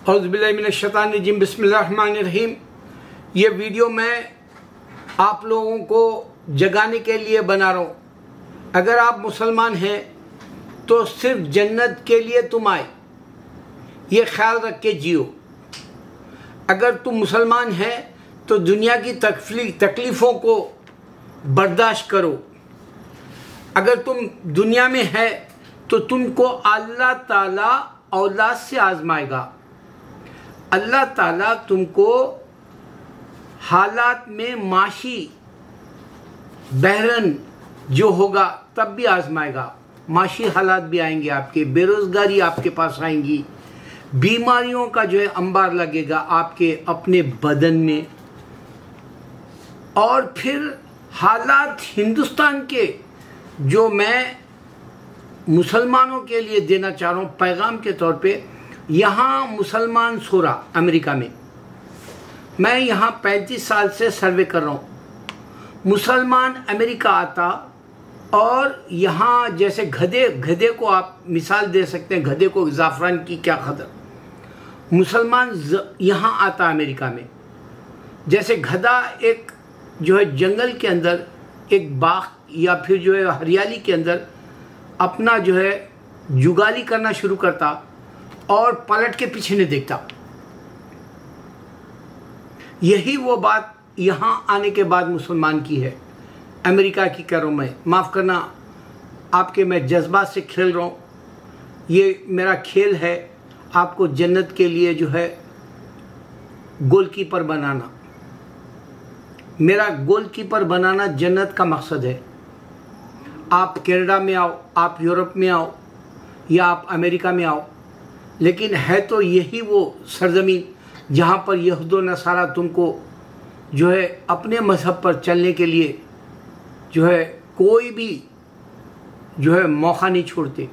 औज़ुबिल्लाहिमिनश्शैतानिर्रजीम बिस्मिल्लाहिर्रहमानिर्रहीम। ये वीडियो मैं आप लोगों को जगाने के लिए बना रहा हूँ। अगर आप मुसलमान हैं तो सिर्फ जन्नत के लिए तुम आए, ये ख्याल रख के जियो। अगर तुम मुसलमान हैं तो दुनिया की तकलीफ़ों को बर्दाश्त करो। अगर तुम दुनिया में है तो तुमको अल्लाह ताला औलाद से आजमाएगा। अल्लाह ताला तुमको हालात में माशी बहरन जो होगा तब भी आजमाएगा। माशी हालात भी आएंगे, आपके बेरोज़गारी आपके पास आएंगी, बीमारियों का जो है अंबार लगेगा आपके अपने बदन में। और फिर हालात हिंदुस्तान के जो मैं मुसलमानों के लिए देना चाह रहा हूँ पैगाम के तौर पे, यहाँ मुसलमान सो रहा अमेरिका में। मैं यहाँ 35 साल से सर्वे कर रहा हूँ। मुसलमान अमेरिका आता और यहाँ जैसे गधे को आप मिसाल दे सकते हैं, गधे को ज़ाफ़रान की क्या कदर। मुसलमान यहाँ आता अमेरिका में, जैसे गधा एक जो है जंगल के अंदर एक बाग या फिर जो है हरियाली के अंदर अपना जो है जुगाली करना शुरू करता और पलट के पीछे नहीं देखता। यही वो बात यहाँ आने के बाद मुसलमान की है, अमेरिका की कह रहा हूँ मैं। माफ़ करना आपके, मैं जज्बात से खेल रहा हूँ। ये मेरा खेल है आपको जन्नत के लिए जो है गोलकीपर बनाना। मेरा गोलकीपर बनाना जन्नत का मकसद है। आप कनाडा में आओ, आप यूरोप में आओ या आप अमेरिका में आओ, लेकिन है तो यही वो सरजमीन जहाँ पर यहूद व नसारा तुमको जो है अपने मज़हब पर चलने के लिए जो है कोई भी जो है मौका नहीं छोड़ते।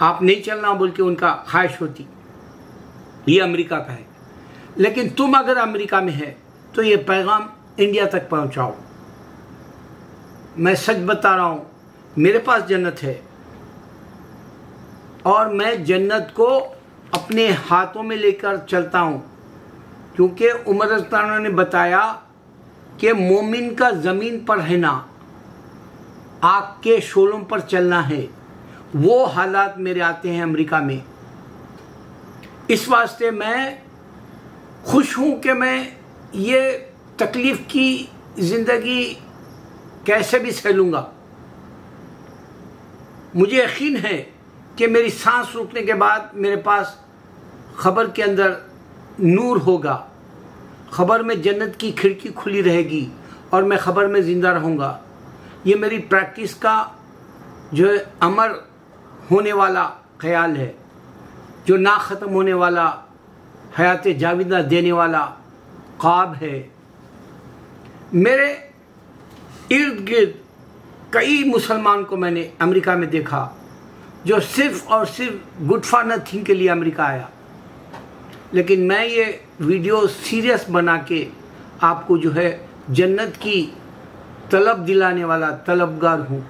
आप नहीं चलना बोल के उनका ख्वाहिश होती। ये अमेरिका का है। लेकिन तुम अगर अमेरिका में है तो ये पैगाम इंडिया तक पहुँचाओ। मैं सच बता रहा हूँ, मेरे पास जन्नत है और मैं जन्नत को अपने हाथों में लेकर चलता हूँ, क्योंकि उमर रज़ियल्लाहु अन्हु ने बताया कि मोमिन का ज़मीन पर रहना, आग के शोलों पर चलना है। वो हालात मेरे आते हैं अमेरिका में। इस वास्ते मैं खुश हूँ कि मैं ये तकलीफ़ की ज़िंदगी कैसे भी सह लूँगा। मुझे यकीन है कि मेरी सांस रुकने के बाद मेरे पास ख़बर के अंदर नूर होगा, ख़बर में जन्नत की खिड़की खुली रहेगी और मैं ख़बर में ज़िंदा रहूँगा। ये मेरी प्रैक्टिस का जो है अमर होने वाला ख्याल है, जो ना ख़त्म होने वाला हयात जाविदा देने वाला ख्वाब है। मेरे इर्द गिर्द कई मुसलमान को मैंने अमेरिका में देखा जो सिर्फ़ और सिर्फ गुड फॉर नथिंग के लिए अमेरिका आया। लेकिन मैं ये वीडियो सीरियस बना के आपको जो है जन्नत की तलब दिलाने वाला तलबगार हूँ।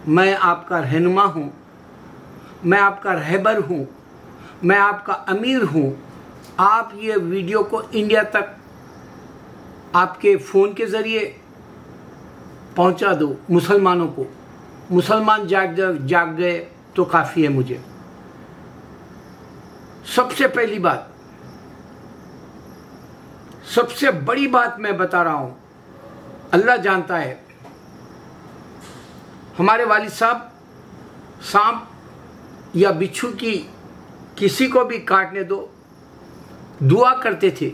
मैं आपका रहनुमा हूँ, मैं आपका रहबर हूँ, मैं आपका अमीर हूँ। आप ये वीडियो को इंडिया तक आपके फ़ोन के ज़रिए पहुंचा दो मुसलमानों को। मुसलमान जाग गए तो काफ़ी है मुझे। सबसे पहली बात, सबसे बड़ी बात मैं बता रहा हूं, अल्लाह जानता है। हमारे वालिद साहब सांप या बिच्छू की किसी को भी काटने दो दुआ करते थे,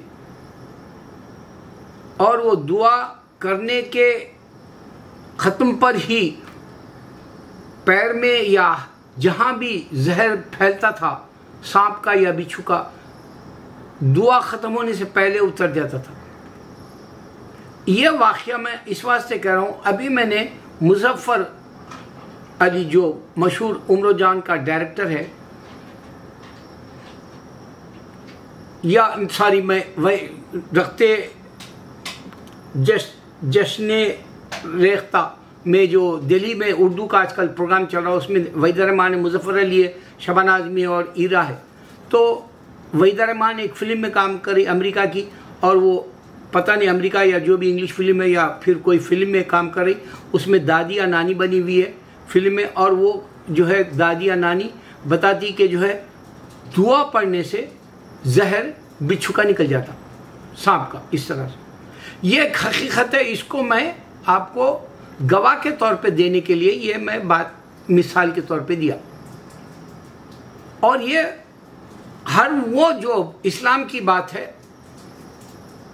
और वो दुआ करने के ख़त्म पर ही पैर में या जहाँ भी जहर फैलता था सांप का या बिच्छू का, दुआ ख़त्म होने से पहले उतर जाता था। ये वाक़या मैं इस वास्ते कह रहा हूँ, अभी मैंने मुज़फ़्फ़र अली जो मशहूर उम्र जान का डायरेक्टर है, या सॉरी मैं वही रखते जश्न रेख्ता में जो दिल्ली में उर्दू का आजकल प्रोग्राम चल रहा है, उसमें वहीद रहमान, मुज़फ़्फ़र अली है, शबाना आज़मी और ईरा है। तो वहीदा रहमान ने एक फिल्म में काम करी अमेरिका की, और वो पता नहीं अमेरिका या जो भी इंग्लिश फिल्म है या फिर कोई फिल्म में काम कर रही, उसमें दादी या नानी बनी हुई है फिल्म में, और वो जो है दादी या नानी बताती कि जो है दुआ पढ़ने से जहर बिच्छू का निकल जाता, सांप का, इस तरह से। ये एक हकीकत है, इसको मैं आपको गवाह के तौर पे देने के लिए ये मैं बात मिसाल के तौर पे दिया। और ये हर वो जो इस्लाम की बात है,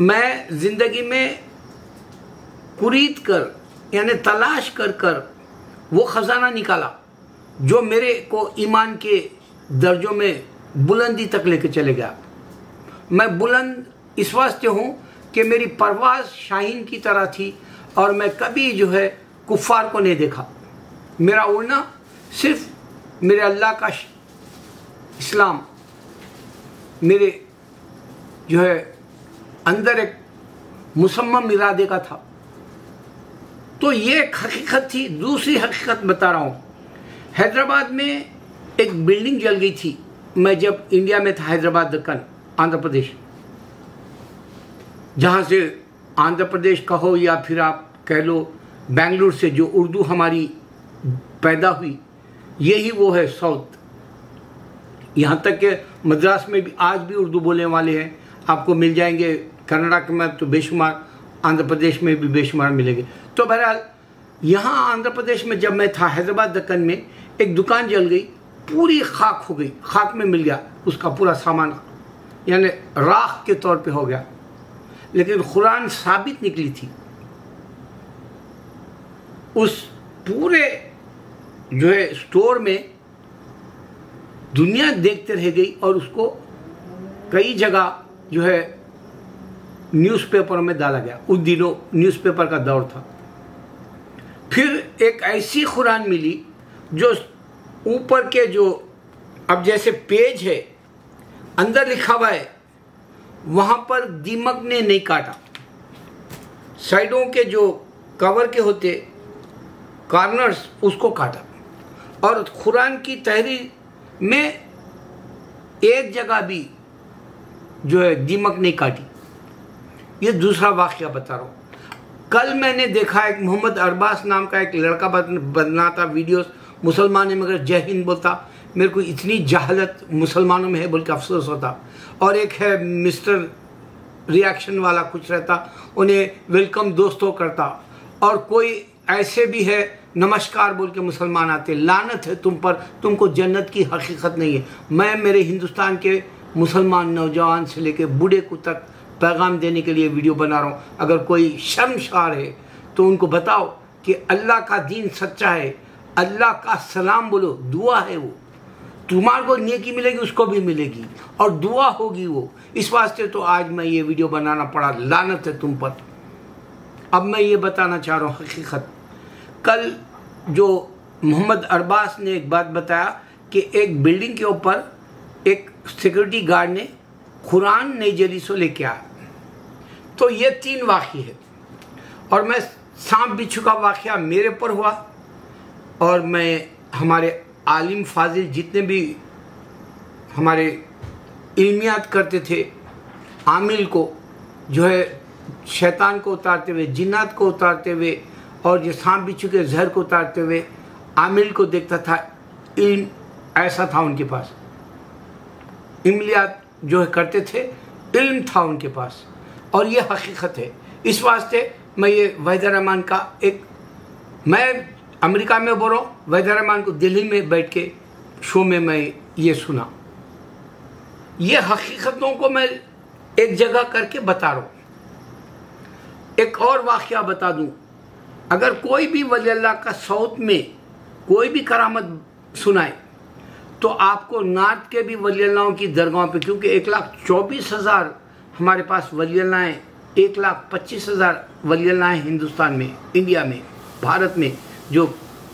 मैं ज़िंदगी में कुरीद कर यानी तलाश कर कर वो ख़जाना निकाला जो मेरे को ईमान के दर्जों में बुलंदी तक लेके चले गया। मैं बुलंद इस वास्ते हूँ कि मेरी परवाज़ शाहीन की तरह थी, और मैं कभी जो है कुफ़ार को नहीं देखा। मेरा उड़ना सिर्फ मेरे अल्लाह का इस्लाम मेरे जो है अंदर एक मुसम्मम इरादे का था। तो ये एक हकीकत थी। दूसरी हकीकत बता रहा हूँ, हैदराबाद में एक बिल्डिंग जल गई थी। मैं जब इंडिया में था, हैदराबाद दक्कन आंध्र प्रदेश, जहाँ से आंध्र प्रदेश कहो या फिर आप कह लो बेंगलुरु से जो उर्दू हमारी पैदा हुई, यही वो है साउथ। यहाँ तक कि मद्रास में भी आज भी उर्दू बोलने वाले हैं, आपको मिल जाएंगे। कर्नाटक में तो बेशुमार, आंध्र प्रदेश में भी बेशुमार मिलेंगे। तो बहरहाल यहाँ आंध्र प्रदेश में जब मैं था, हैदराबाद दक्कन में एक दुकान जल गई, पूरी खाक हो गई, खाक में मिल गया उसका पूरा सामान, यानी राख के तौर पे हो गया। लेकिन कुरान साबित निकली थी। उस पूरे जो है स्टोर में दुनिया देखते रह गई, और उसको कई जगह जो है न्यूज़पेपर में डाला गया। उस दिनों न्यूज़पेपर का दौर था। फिर एक ऐसी कुरान मिली जो ऊपर के जो अब जैसे पेज है अंदर लिखा हुआ है, वहाँ पर दीमक ने नहीं काटा। साइडों के जो कवर के होते कॉर्नर्स, उसको काटा। और कुरान की तहरीर में एक जगह भी जो है दीमक नहीं काटी। ये दूसरा वाक़या बता रहा हूँ। कल मैंने देखा एक मोहम्मद अरबाज नाम का एक लड़का बनाता वीडियोस, मुसलमान है मगर जय हिंद बोलता। मेरे को इतनी जहालत मुसलमानों में है बोल के अफसोस होता। और एक है मिस्टर रिएक्शन वाला कुछ रहता, उन्हें वेलकम दोस्तों करता। और कोई ऐसे भी है नमस्कार बोल के मुसलमान आते। लानत है तुम पर, तुमको जन्नत की हकीकत नहीं है। मैं मेरे हिंदुस्तान के मुसलमान नौजवान से लेके बूढ़े को तक पैगाम देने के लिए वीडियो बना रहा हूँ। अगर कोई शर्मसार है तो उनको बताओ कि अल्लाह का दीन सच्चा है, अल्लाह का सलाम बोलो, दुआ है वो। तुम्हारे को नेकी मिलेगी, उसको भी मिलेगी, और दुआ होगी वो। इस वास्ते तो आज मैं ये वीडियो बनाना पड़ा। लानत है तुम पर। अब मैं ये बताना चाह रहा हूँ हकीकत। कल जो मोहम्मद अरबाज ने एक बात बताया कि एक बिल्डिंग के ऊपर एक सिक्योरिटी गार्ड ने कुरान नई जलीसों लेके आया। तो ये 3 वाक़े है। और मैं सांप बिच्छू का वाक़या मेरे पर हुआ, और मैं हमारे आलिम फाजिल जितने भी हमारे इल्मियात करते थे, आमिल को जो है शैतान को उतारते हुए, जिन्नात को उतारते हुए, और ये सांप बिच्छू के जहर को उतारते हुए आमिल को देखता था। इल्म ऐसा था उनके पास, इमलियात जो है करते थे, इल्म था उनके पास। और ये हकीकत है। इस वास्ते मैं ये वहीदा रहमान का एक, मैं अमेरिका में बोल रहा हूँ, वहीदा रहमान को दिल्ली में बैठ के शो में मैं ये सुना। ये हकीकतों को मैं एक जगह करके बता रहा हूँ। एक और वाक़या बता दूँ, अगर कोई भी वली अल्लाह का साउथ में कोई भी करामत सुनाए तो आपको नॉर्थ के भी वली अल्लाहों की दरगाहों पे, क्योंकि 1,24,000 हमारे पास वली अल्लाह हैं, 1,25,000 वली अल्लाह हैं हिंदुस्तान में, इंडिया में, भारत में। जो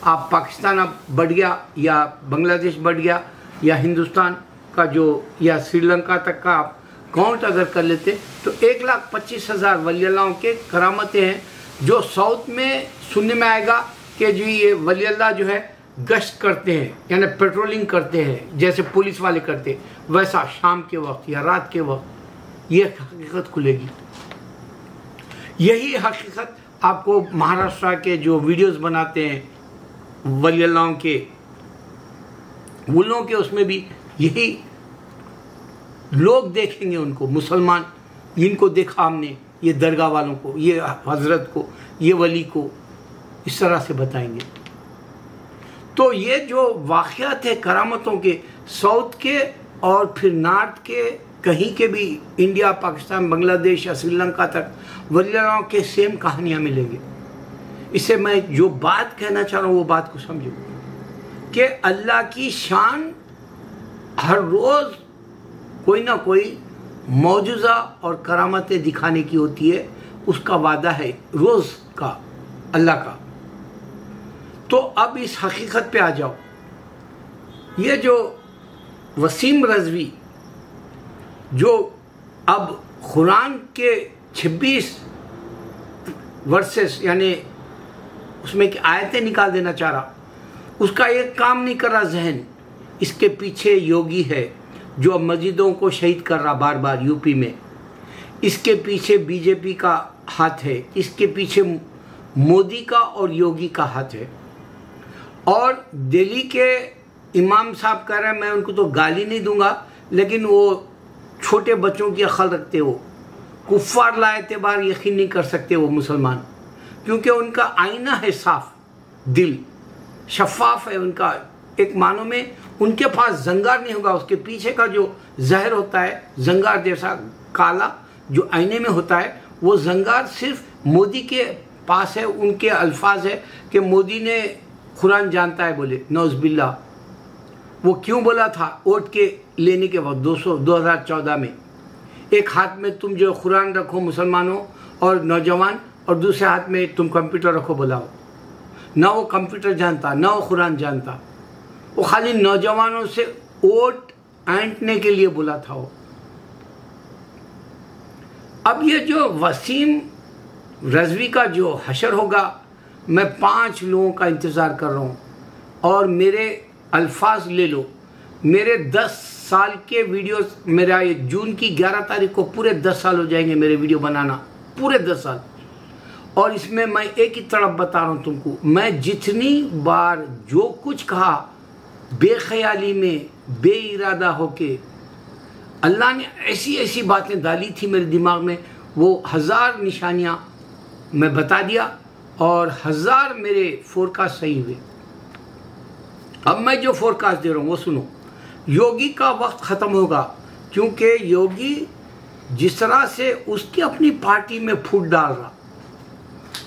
आप पाकिस्तान अब बढ़ गया या बांग्लादेश बढ़ गया या हिंदुस्तान का जो या श्रीलंका तक का आप काउंट अगर कर लेते तो 1,25,000 वली अल्लाहों के करामतें हैं। जो साउथ में सुनने में आएगा कि जी ये वली अल्लाह जो है गश्त करते हैं यानी पेट्रोलिंग करते हैं जैसे पुलिस वाले करते, वैसा शाम के वक्त या रात के वक्त ये हकीकत खुलेगी। यही हकीकत आपको महाराष्ट्र के जो वीडियोस बनाते हैं वली अल्लाह के, उन लोगों के उसमें भी यही लोग देखेंगे उनको, मुसलमान इनको देखा हमने, ये दरगाह वालों को, ये हजरत को, ये वली को, इस तरह से बताएंगे। तो ये जो वाक़यात है करामतों के, साउथ के और फिर नॉर्थ के, कहीं के भी, इंडिया, पाकिस्तान, बांग्लादेश या श्रीलंका तक वलियों के सेम कहानियाँ मिलेंगी। इससे मैं जो बात कहना चाह रहा हूँ वो बात को समझो कि अल्लाह की शान हर रोज़ कोई ना कोई मौजूज़ा और करामतें दिखाने की होती है, उसका वादा है रोज़ का अल्लाह का। तो अब इस हकीकत पे आ जाओ। ये जो वसीम रज़वी जो अब कुरान के 26 वर्सेस यानी उसमें की आयतें निकाल देना चाह रहा, उसका एक काम नहीं कर रहा जहन। इसके पीछे योगी है जो अब मस्जिदों को शहीद कर रहा बार बार यूपी में, इसके पीछे बीजेपी का हाथ है, इसके पीछे मोदी का और योगी का हाथ है। और दिल्ली के इमाम साहब कह रहे हैं, मैं उनको तो गाली नहीं दूंगा, लेकिन वो छोटे बच्चों की अक्ल रखते हो, कुफ्फार ला एतबार यकीन नहीं कर सकते वो मुसलमान, क्योंकि उनका आईना है साफ, दिल शफाफ है उनका। एक मानो में उनके पास जंगार नहीं होगा, उसके पीछे का जो जहर होता है जंगार जैसा काला जो आईने में होता है, वो जंगार सिर्फ मोदी के पास है। उनके अल्फाज है कि मोदी ने कुरान जानता है, बोले नौज़बिल्ला। वो क्यों बोला था वोट के लेने के वक्त 2014 में, एक हाथ में तुम जो कुरान रखो मुसलमानों और नौजवान, और दूसरे हाथ में तुम कंप्यूटर रखो बुलाओ। ना वो कंप्यूटर जानता, ना वो कुरान जानता, वो खाली नौजवानों से वोट ऐंठने के लिए बोला था वो। अब ये जो वसीम रज़वी का जो हशर होगा, मैं 5 लोगों का इंतज़ार कर रहा हूँ। और मेरे अल्फाज ले लो, मेरे 10 साल के वीडियोस, मेरा ये जून की 11 तारीख को पूरे 10 साल हो जाएंगे मेरे वीडियो बनाना, पूरे 10 साल। और इसमें मैं एक ही तरफ बता रहा हूँ तुमको, मैं जितनी बार जो कुछ कहा बेख्याली में, बेइरादा होके, अल्लाह ने ऐसी ऐसी बातें डाली थी मेरे दिमाग में, वो 1000 निशानियाँ मैं बता दिया और 1000 मेरे फोरकास्ट सही हुए। अब मैं जो फोरकास्ट दे रहा हूँ वो सुनो। योगी का वक्त ख़त्म होगा, क्योंकि योगी जिस तरह से उसकी अपनी पार्टी में फूट डाल रहा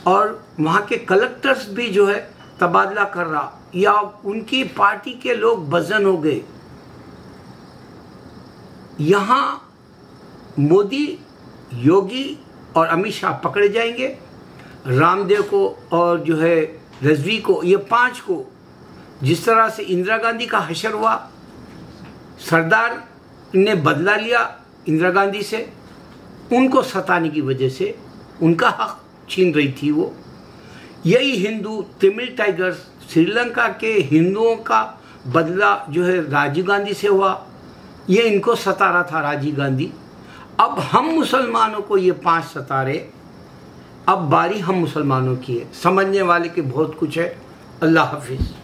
और वहाँ के कलेक्टर्स भी जो है तबादला कर रहा, या उनकी पार्टी के लोग बज़न हो गए। यहाँ मोदी, योगी और अमित शाह पकड़े जाएंगे, रामदेव को और जो है रज़वी को, ये 5 को, जिस तरह से इंदिरा गांधी का हशर हुआ, सरदार ने बदला लिया इंदिरा गांधी से, उनको सताने की वजह से उनका हक छीन रही थी वो। यही हिंदू तमिल टाइगर्स, श्रीलंका के हिंदुओं का बदला जो है राजीव गांधी से हुआ, ये इनको सता रहा था राजीव गांधी। अब हम मुसलमानों को ये 5 सता रहे, अब बारी हम मुसलमानों की है। समझने वाले के बहुत कुछ है। अल्लाह हाफिज़।